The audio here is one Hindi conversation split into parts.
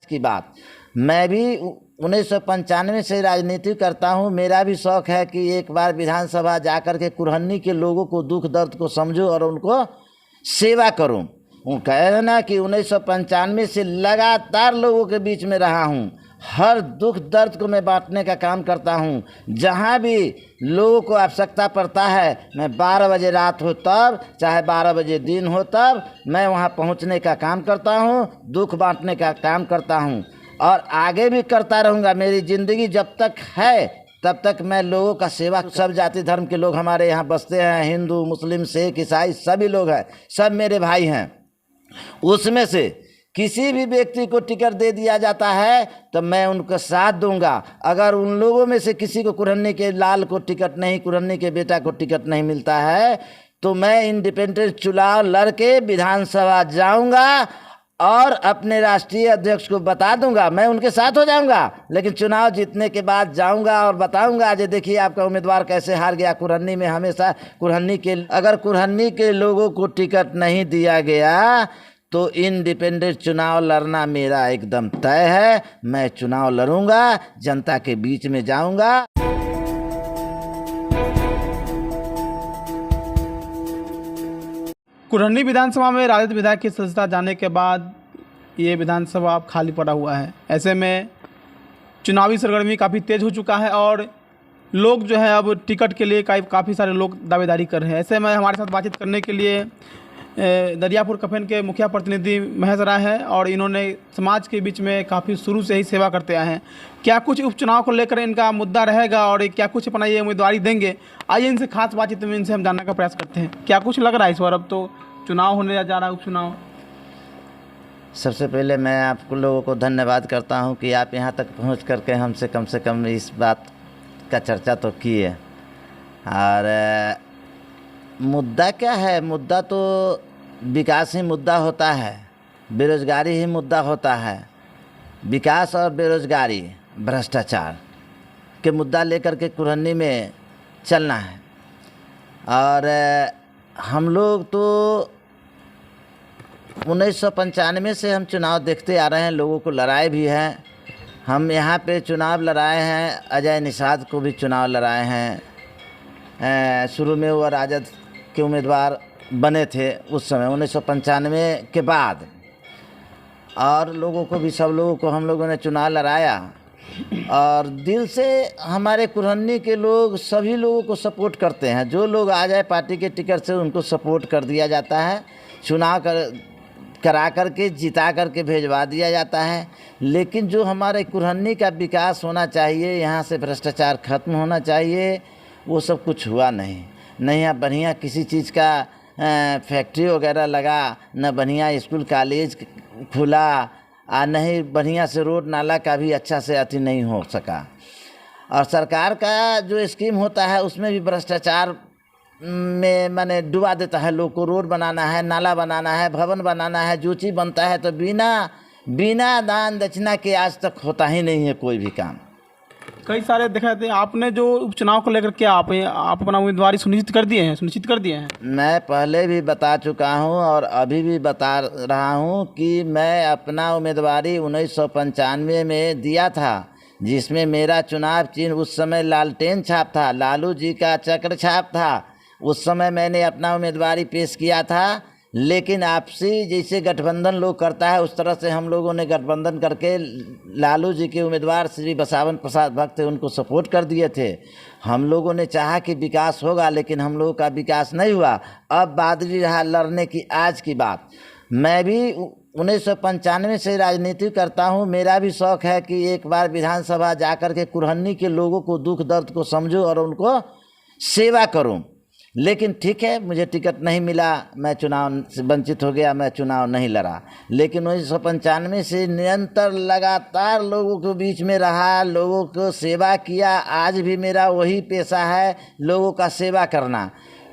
की बात, मैं भी 1995 से राजनीति करता हूँ। मेरा भी शौक़ है कि एक बार विधानसभा जा कर के कुरहनी के लोगों को दुख दर्द को समझूं और उनको सेवा करूं। वो कह रहे ना कि 1995 से लगातार लोगों के बीच में रहा हूँ। हर दुख दर्द को मैं बांटने का काम करता हूँ। जहाँ भी लोगों को आवश्यकता पड़ता है, मैं 12 बजे रात हो तब, चाहे 12 बजे दिन हो तब, मैं वहाँ पहुँचने का काम करता हूँ, दुख बांटने का काम करता हूँ और आगे भी करता रहूँगा। मेरी ज़िंदगी जब तक है तब तक मैं लोगों का सेवा। सब जाति धर्म के लोग हमारे यहाँ बसते हैं, हिंदू मुस्लिम सिख ईसाई सभी लोग हैं, सब मेरे भाई हैं। उसमें से किसी भी व्यक्ति को टिकट दे दिया जाता है तो मैं उनका साथ दूंगा। अगर उन लोगों में से किसी को कुरहनी के लाल को टिकट नहीं, कुरहनी के बेटा को टिकट नहीं मिलता है तो मैं इंडिपेंडेंट चुनाव लड़के विधानसभा जाऊंगा और अपने राष्ट्रीय अध्यक्ष को बता दूंगा, मैं उनके साथ हो जाऊंगा। लेकिन चुनाव जीतने के बाद जाऊंगा और बताऊंगा, आज देखिए आपका उम्मीदवार कैसे हार गया। कुरहनी में हमेशा अगर कुरहनी के लोगों को टिकट नहीं दिया गया तो इंडिपेंडेंट चुनाव लड़ना मेरा एकदम तय है। मैं चुनाव लड़ूंगा, जनता के बीच में जाऊंगा। कुरहनी विधानसभा में राजद विधायक की सदस्यता जाने के बाद ये विधानसभा अब खाली पड़ा हुआ है। ऐसे में चुनावी सरगर्मी काफ़ी तेज़ हो चुका है और लोग जो है अब टिकट के लिए काफ़ी सारे लोग दावेदारी कर रहे हैं। ऐसे में हमारे साथ बातचीत करने के लिए दरियापुर कफेन के मुखिया प्रतिनिधि महेश राय है और इन्होंने समाज के बीच में काफ़ी शुरू से ही सेवा करते आए हैं। क्या कुछ उपचुनाव को लेकर इनका मुद्दा रहेगा और क्या कुछ अपना ये उम्मीदवारी देंगे, आइए इनसे खास बातचीत में इनसे हम जानने का प्रयास करते हैं। क्या कुछ लग रहा है इस बार, अब तो चुनाव होने जा रहा है, उपचुनाव? सबसे पहले मैं आप लोगों को धन्यवाद करता हूं कि आप यहां तक पहुंच करके हमसे कम से कम इस बात का चर्चा तो की है। और मुद्दा क्या है? मुद्दा तो विकास ही मुद्दा होता है, बेरोजगारी ही मुद्दा होता है। विकास और बेरोजगारी, भ्रष्टाचार के मुद्दा लेकर के कुरहनी में चलना है। और हम लोग तो 1995 से हम चुनाव देखते आ रहे हैं, लोगों को लड़ाए भी हैं। हम यहाँ पे चुनाव लड़ाए हैं, अजय निषाद को भी चुनाव लड़ाए हैं। शुरू में वो राजद के उम्मीदवार बने थे उस समय 1995 के बाद, और लोगों को भी, सब लोगों को हम लोगों ने चुनाव लड़ाया। और दिल से हमारे कुरहनी के लोग सभी लोगों को सपोर्ट करते हैं। जो लोग आ जाए पार्टी के टिकट से उनको सपोर्ट कर दिया जाता है, चुनाव करा करके जिता करके भेजवा दिया जाता है। लेकिन जो हमारे कुरहनी का विकास होना चाहिए, यहाँ से भ्रष्टाचार खत्म होना चाहिए, वो सब कुछ हुआ नहीं। यहाँ बढ़िया किसी चीज़ का फैक्ट्री वगैरह लगा, न बढ़िया स्कूल कॉलेज खुला, नहीं बढ़िया से रोड नाला का भी अच्छा से अति नहीं हो सका। और सरकार का जो स्कीम होता है उसमें भी भ्रष्टाचार में माने डुबा देता है लोग को। रोड बनाना है, नाला बनाना है, भवन बनाना है, जो चीज़ बनता है तो बिना दान दक्षिणा के आज तक होता ही नहीं है कोई भी काम। कई सारे देखा थे आपने जो उपचुनाव को लेकर, क्या आप अपना उम्मीदवारी सुनिश्चित कर दिए हैं? मैं पहले भी बता चुका हूं और अभी भी बता रहा हूं कि मैं अपना उम्मीदवारी 1995 में दिया था, जिसमें मेरा चुनाव चिन्ह उस समय लालटेन छाप था, लालू जी का चक्र छाप था। उस समय मैंने अपना उम्मीदवारी पेश किया था। लेकिन आपसी जैसे गठबंधन लोग करता है उस तरह से हम लोगों ने गठबंधन करके लालू जी के उम्मीदवार श्री बसावन प्रसाद भक्त थे, उनको सपोर्ट कर दिए थे। हम लोगों ने चाहा कि विकास होगा, लेकिन हम लोगों का विकास नहीं हुआ। अब बादरी रहा लड़ने की आज की बात। मैं भी 1995 से राजनीति करता हूँ। मेरा भी शौक़ है कि एक बार विधानसभा जा कर के कुरहनी के लोगों को दुख दर्द को समझूं और उनको सेवा करूँ। लेकिन ठीक है, मुझे टिकट नहीं मिला, मैं चुनाव से वंचित हो गया, मैं चुनाव नहीं लड़ा। लेकिन 1995 से निरंतर लगातार लोगों के बीच में रहा, लोगों को सेवा किया। आज भी मेरा वही पेशा है, लोगों का सेवा करना।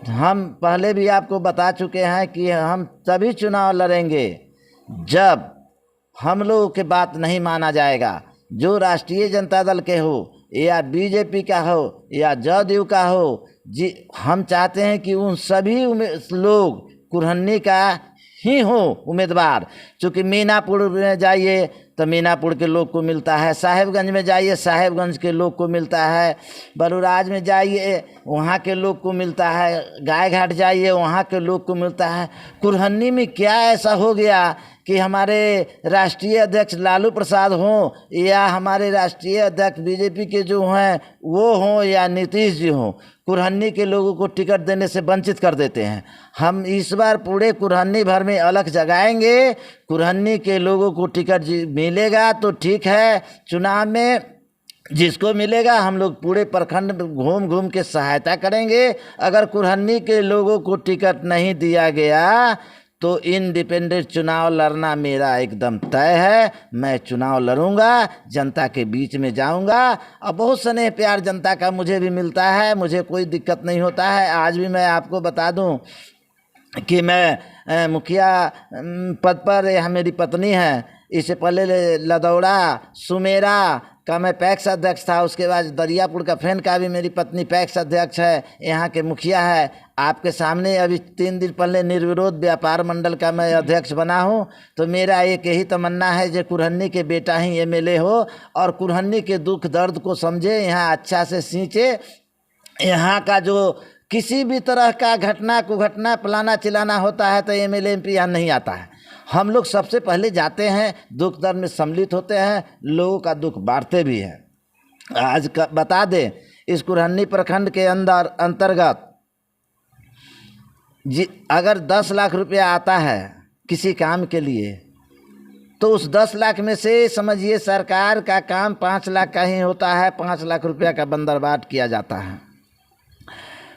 हम पहले भी आपको बता चुके हैं कि हम तभी चुनाव लड़ेंगे जब हम लोगों की बात नहीं माना जाएगा। जो राष्ट्रीय जनता दल के हो या बीजेपी का हो या जदयू का हो, जी हम चाहते हैं कि उन सभी लोग कुरहनी का ही हो उम्मीदवार। चूँकि मीनापुर में जाइए तो मीनापुर के लोग को मिलता है, साहेबगंज में जाइए साहेबगंज के लोग को मिलता है, बलूराज में जाइए वहाँ के लोग को मिलता है, गायघाट जाइए वहाँ के लोग को मिलता है। कुरहन्नी में क्या ऐसा हो गया कि हमारे राष्ट्रीय अध्यक्ष लालू प्रसाद हों या हमारे राष्ट्रीय अध्यक्ष बीजेपी के जो हैं वो हों या नीतीश जी हों, कुरहन्नी के लोगों को टिकट देने से वंचित कर देते हैं। हम इस बार पूरे कुरहन्नी भर में अलग जगाएंगे, कुरहन्नी के लोगों को टिकट मिलेगा तो ठीक है, चुनाव में जिसको मिलेगा हम लोग पूरे प्रखंड घूम घूम के सहायता करेंगे। अगर कुरहन्नी के लोगों को टिकट नहीं दिया गया तो इंडिपेंडेंट चुनाव लड़ना मेरा एकदम तय है। मैं चुनाव लड़ूंगा, जनता के बीच में जाऊंगा और बहुत स्नेह प्यार जनता का मुझे भी मिलता है, मुझे कोई दिक्कत नहीं होता है। आज भी मैं आपको बता दूं कि मैं मुखिया पद पर यहाँ मेरी पत्नी है, इससे पहले लदौड़ा सुमेरा का मैं पैक्स अध्यक्ष था, उसके बाद दरियापुर का फैन का भी मेरी पत्नी पैक्स अध्यक्ष है, यहाँ के मुखिया है। आपके सामने अभी 3 दिन पहले निर्विरोध व्यापार मंडल का मैं अध्यक्ष बना हूँ। तो मेरा एक यही तमन्ना है जो कुरहन्नी के बेटा ही एमएलए हो और कुरहन्नी के दुख दर्द को समझे, यहाँ अच्छा से सींचे। यहाँ का जो किसी भी तरह का घटना फलाना चिलाना होता है तो एमएलए एमपी यहाँ नहीं आता है। हम लोग सबसे पहले जाते हैं, दुख दर्द में सम्मिलित होते हैं, लोगों का दुख बांटते भी हैं। आज का बता दें, इस कुरहन्नी प्रखंड के अंतर्गत अगर 10 लाख रुपया आता है किसी काम के लिए तो उस 10 लाख में से समझिए सरकार का काम 5 लाख का ही होता है, 5 लाख रुपया का बंदरबाट किया जाता है।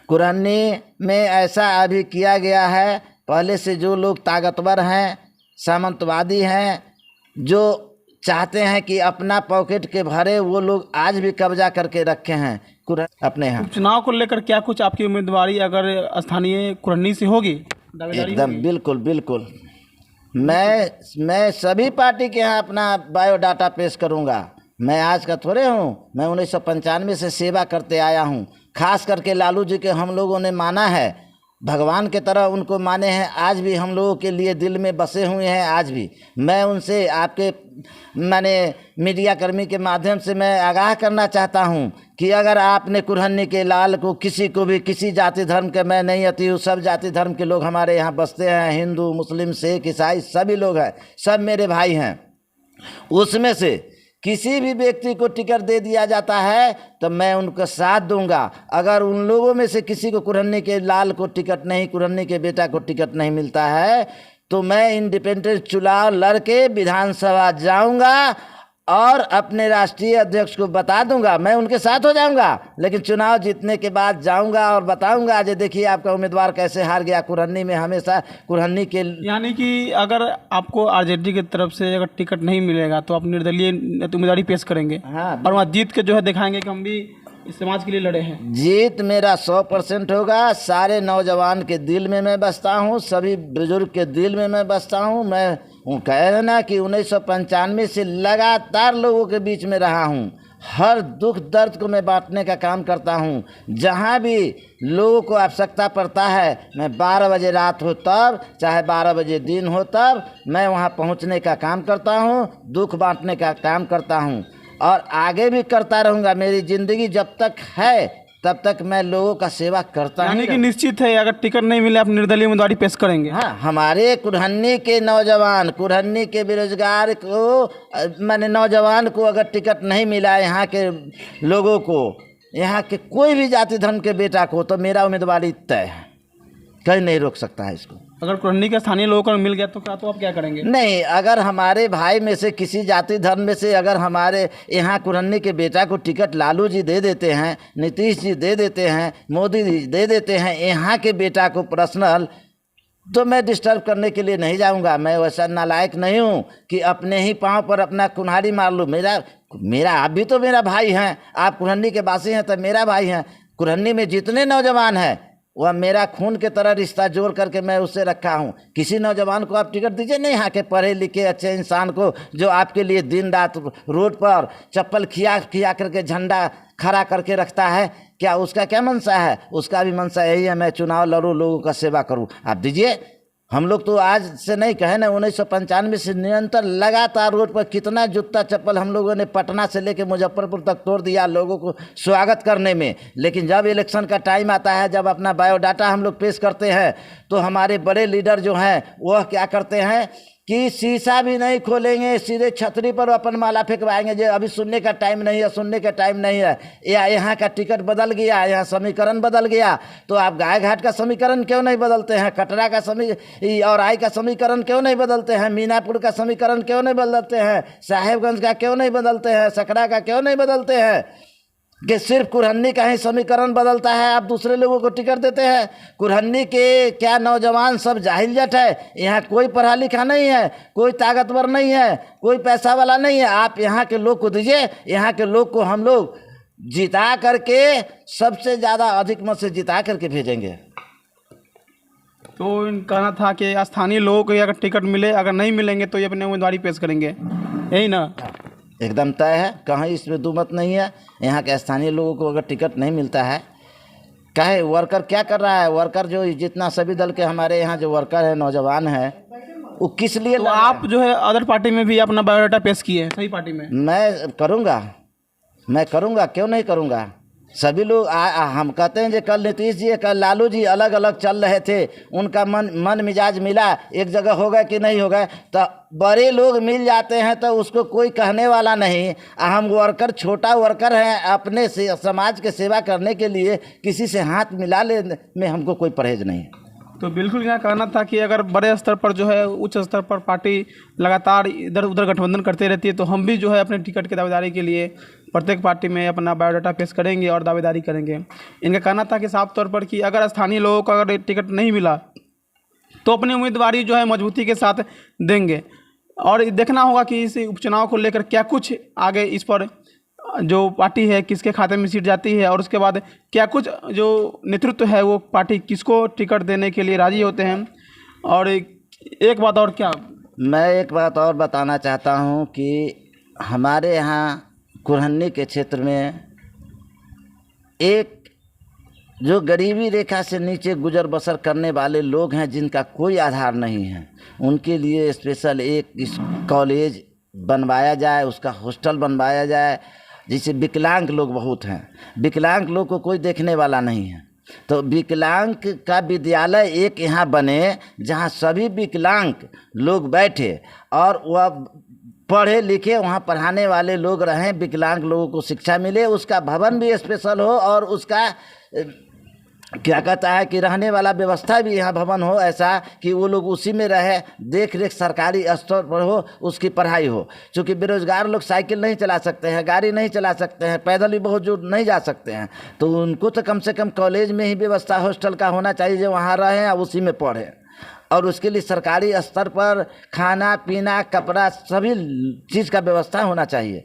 कुरहन्नी में ऐसा अभी किया गया है, पहले से जो लोग ताकतवर हैं, सामंतवादी हैं, जो चाहते हैं कि अपना पॉकेट के भरे, वो लोग आज भी कब्जा करके रखे हैं अपने यहाँ। चुनाव को लेकर क्या कुछ आपकी उम्मीदवारी अगर स्थानीय कुरहन्नी से होगी? एकदम बिल्कुल बिल्कुल। मैं सभी पार्टी के यहाँ अपना बायोडाटा पेश करूँगा। मैं आज का थोड़े हूँ, मैं 1995 से सेवा करते आया हूँ। खास करके लालू जी के हम लोगों ने माना है, भगवान के तरह उनको माने हैं, आज भी हम लोगों के लिए दिल में बसे हुए हैं। आज भी मैं उनसे आपके मीडिया कर्मी के माध्यम से मैं आगाह करना चाहता हूं कि अगर आपने कुरहन्नी के लाल को किसी को भी किसी जाति धर्म के, मैं नहीं आती हूँ, सब जाति धर्म के लोग हमारे यहाँ बसते हैं, हिंदू मुस्लिम सिख ईसाई सभी लोग हैं, सब मेरे भाई हैं। उसमें से किसी भी व्यक्ति को टिकट दे दिया जाता है तो मैं उनका साथ दूंगा। अगर उन लोगों में से किसी को कुरहन्नी के लाल को टिकट नहीं, कुरहन्नी के बेटा को टिकट नहीं मिलता है तो मैं इंडिपेंडेंट चुनाव लड़के विधानसभा जाऊंगा और अपने राष्ट्रीय अध्यक्ष को बता दूंगा, मैं उनके साथ हो जाऊंगा। लेकिन चुनाव जीतने के बाद जाऊंगा और बताऊंगा जो देखिए आपका उम्मीदवार कैसे हार गया कुरहन्नी में। हमेशा कुरहन्नी के, यानी कि अगर आपको आरजेडी की तरफ से अगर टिकट नहीं मिलेगा तो आप निर्दलीय उम्मीदवारी पेश करेंगे। हाँ, और वहाँ जीत के जो है दिखाएंगे कि हम भी इस समाज के लिए लड़े हैं। जीत मेरा 100% होगा। सारे नौजवान के दिल में मैं बसता हूँ, सभी बुजुर्ग के दिल में मैं बसता हूँ। मैं कह रहे ना कि 1995 से लगातार लोगों के बीच में रहा हूँ, हर दुख दर्द को मैं बांटने का काम करता हूँ। जहाँ भी लोगों को आवश्यकता पड़ता है, मैं 12 बजे रात हो तब, चाहे 12 बजे दिन हो तब, मैं वहाँ पहुँचने का काम करता हूँ, दुख बांटने का काम करता हूँ और आगे भी करता रहूँगा। मेरी ज़िंदगी जब तक है तब तक मैं लोगों का सेवा करता हूँ। यानी कि निश्चित है अगर टिकट नहीं मिले आप निर्दलीय उम्मीदवारी पेश करेंगे। हाँ, हमारे कुरहन्नी के नौजवान, कुरहन्नी के बेरोजगार को, नौजवान को अगर टिकट नहीं मिला, यहाँ के लोगों को, यहाँ के कोई भी जाति धर्म के बेटा को, तो मेरा उम्मीदवारी तय है, कहीं नहीं रोक सकता है इसको। अगर कुरहन्नी के स्थानीय लोगों को मिल गया तो आप क्या करेंगे? नहीं, अगर हमारे भाई में से किसी जाति धर्म में से अगर हमारे यहाँ कुरहन्नी के बेटा को टिकट लालू जी दे देते हैं, नीतीश जी दे देते हैं, मोदी जी दे देते हैं यहाँ के बेटा को पर्सनल, तो मैं डिस्टर्ब करने के लिए नहीं जाऊँगा। मैं वैसा नालायक नहीं हूँ कि अपने ही पाँव पर अपना कुल्हाड़ी मार लूँ। मेरा आप भी तो मेरा भाई हैं, आप कुरहन्नी के वासी हैं तो मेरा भाई हैं। कुरहन्नी में जितने नौजवान हैं वह मेरा खून के तरह रिश्ता जोड़ करके मैं उससे रखा हूँ। किसी नौजवान को आप टिकट दीजिए नहीं, यहाँ के पढ़े लिखे अच्छे इंसान को, जो आपके लिए दिन रात रोड पर चप्पल खिया करके झंडा खड़ा करके रखता है, क्या उसका क्या मनसा है? उसका भी मनसा यही है मैं चुनाव लड़ूँ, लोगों का सेवा करूँ। आप दीजिए, हम लोग तो आज से नहीं कहे ना, 1995 से निरंतर लगातार रोड पर कितना जूता चप्पल हम लोगों ने पटना से लेकर मुजफ्फरपुर तक तोड़ दिया लोगों को स्वागत करने में। लेकिन जब इलेक्शन का टाइम आता है, जब अपना बायोडाटा हम लोग पेश करते हैं, तो हमारे बड़े लीडर जो हैं वह क्या करते हैं कि शीशा भी नहीं खोलेंगे, सीधे छतरी पर अपन माला फेंकवाएंगे। जो अभी सुनने का टाइम नहीं है, सुनने का टाइम नहीं है, या यहाँ का टिकट बदल गया, यहाँ समीकरण बदल गया, तो आप गाय घाट का समीकरण क्यों नहीं बदलते हैं? कटरा का और आई का समीकरण क्यों नहीं बदलते हैं? मीनापुर का समीकरण क्यों नहीं बदलते हैं? साहेबगंज का क्यों नहीं बदलते हैं? सकरा का क्यों नहीं बदलते हैं? कि सिर्फ कुरहन्नी का ही समीकरण बदलता है, आप दूसरे लोगों को टिकट देते हैं। कुरहन्नी के क्या नौजवान सब जाहिल जट है? यहाँ कोई पढ़ा लिखा नहीं है, कोई ताकतवर नहीं है, कोई पैसा वाला नहीं है। आप यहाँ के लोग को दीजिए, यहाँ के लोग को हम लोग जिता करके सबसे ज़्यादा अधिक मत से जिता करके भेजेंगे। तो कहना था कि स्थानीय लोगों को अगर टिकट मिले, अगर नहीं मिलेंगे तो ये अपने उम्मीदवारी पेश करेंगे, यही ना? एकदम तय है, कहीं इसमें दुमत नहीं है। यहाँ के स्थानीय लोगों को अगर टिकट नहीं मिलता है, कहे वर्कर क्या कर रहा है? वर्कर जो जितना सभी दल के हमारे यहाँ जो वर्कर है, नौजवान है, वो किस लिए? तो आप जो है अदर पार्टी में भी अपना बायोडाटा पेश किए, सही पार्टी में? मैं करूँगा, क्यों नहीं करूँगा? सभी लोग हम कहते हैं कि कल नीतीश जी, कल लालू जी अलग अलग चल रहे थे, उनका मन मिजाज मिला, एक जगह हो गए कि नहीं हो गए। तो बड़े लोग मिल जाते हैं तो उसको कोई कहने वाला नहीं। हम वर्कर, छोटा वर्कर हैं, अपने समाज के सेवा करने के लिए किसी से हाथ मिला ले में हमको कोई परहेज नहीं है। तो बिल्कुल यहाँ कहना था कि अगर बड़े स्तर पर जो है, उच्च स्तर पर पार्टी लगातार इधर उधर गठबंधन करते रहती है, तो हम भी जो है अपने टिकट की दावेदारी के लिए प्रत्येक पार्टी में अपना बायोडाटा पेश करेंगे और दावेदारी करेंगे। इनका कहना था कि साफ तौर पर कि अगर स्थानीय लोगों को अगर टिकट नहीं मिला तो अपनी उम्मीदवारी जो है मजबूती के साथ देंगे। और देखना होगा कि इस उपचुनाव को लेकर क्या कुछ आगे इस पर जो पार्टी है किसके खाते में सीट जाती है, और उसके बाद क्या कुछ जो नेतृत्व है वो पार्टी किसको टिकट देने के लिए राजी होते हैं। और एक बात और, क्या मैं एक बात और बताना चाहता हूँ कि हमारे यहाँ कुरहन्नी के क्षेत्र में एक जो गरीबी रेखा से नीचे गुजर बसर करने वाले लोग हैं, जिनका कोई आधार नहीं है, उनके लिए स्पेशल एक कॉलेज बनवाया जाए, उसका हॉस्टल बनवाया जाए। जिसे विकलांग लोग बहुत हैं, विकलांग लोग को कोई देखने वाला नहीं है, तो विकलांग का विद्यालय एक यहाँ बने जहाँ सभी विकलांग लोग बैठे और वह पढ़े लिखे, वहाँ पढ़ाने वाले लोग रहें, विकलांग लोगों को शिक्षा मिले, उसका भवन भी स्पेशल हो और उसका क्या कहता है कि रहने वाला व्यवस्था भी यहाँ भवन हो, ऐसा कि वो लोग उसी में रहे, देख रेख सरकारी स्तर पर हो, उसकी पढ़ाई हो। क्योंकि बेरोजगार लोग साइकिल नहीं चला सकते हैं, गाड़ी नहीं चला सकते हैं, पैदल भी बहुत दूर नहीं जा सकते हैं, तो उनको तो कम से कम कॉलेज में ही व्यवस्था हॉस्टल का होना चाहिए, जो वहाँ रहें और उसी में पढ़ें। और उसके लिए सरकारी स्तर पर खाना पीना कपड़ा सभी चीज़ का व्यवस्था होना चाहिए।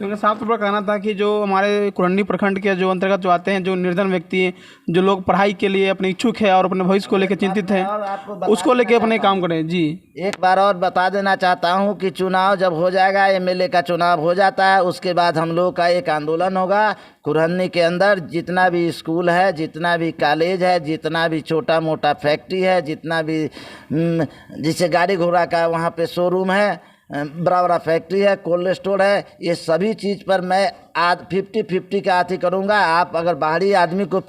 तो इनका साफ तौर पर कहना था कि जो हमारे कुरहन्नी प्रखंड के जो अंतर्गत जो आते हैं, जो निर्धन व्यक्ति हैं, जो लोग पढ़ाई के लिए अपने इच्छुक है और अपने भविष्य को लेकर चिंतित हैं, उसको लेकर अपने काम करें। जी, एक बार और बता देना चाहता हूँ कि चुनाव जब हो जाएगा, एमएलए का चुनाव हो जाता है, उसके बाद हम लोग का एक आंदोलन होगा। कुरहन्नी के अंदर जितना भी स्कूल है, जितना भी कॉलेज है, जितना भी छोटा मोटा फैक्ट्री है, जितना भी जिसे गाड़ी घोड़ा का वहाँ पे शोरूम है, बड़ा बड़ा फैक्ट्री है, कोल्ड स्टोर है, ये सभी चीज़ पर मैं 50-50 का आती करूँगा। आप अगर बाहरी आदमी को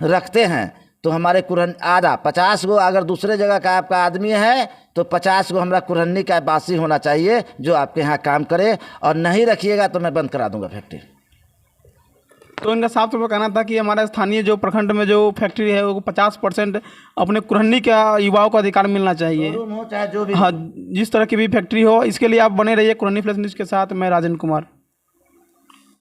रखते हैं तो हमारे कुरहन्नी आधा 50 गो, अगर दूसरे जगह का आपका आदमी है तो 50 गो हमारा कुरहन्नी का वासी होना चाहिए जो आपके यहाँ काम करे, और नहीं रखिएगा तो मैं बंद करा दूँगा फैक्ट्री। तो इनका साफ तौर पर कहना था कि हमारे स्थानीय जो प्रखंड में जो फैक्ट्री है वो 50% अपने कुरहन्नी का युवाओं को अधिकार मिलना चाहिए, चाहे जो भी, हाँ, जिस तरह की भी फैक्ट्री हो। इसके लिए आप बने रहिए कुरहन्नी फ्लैश न्यूज़ के साथ। मैं राजेंद्र कुमार।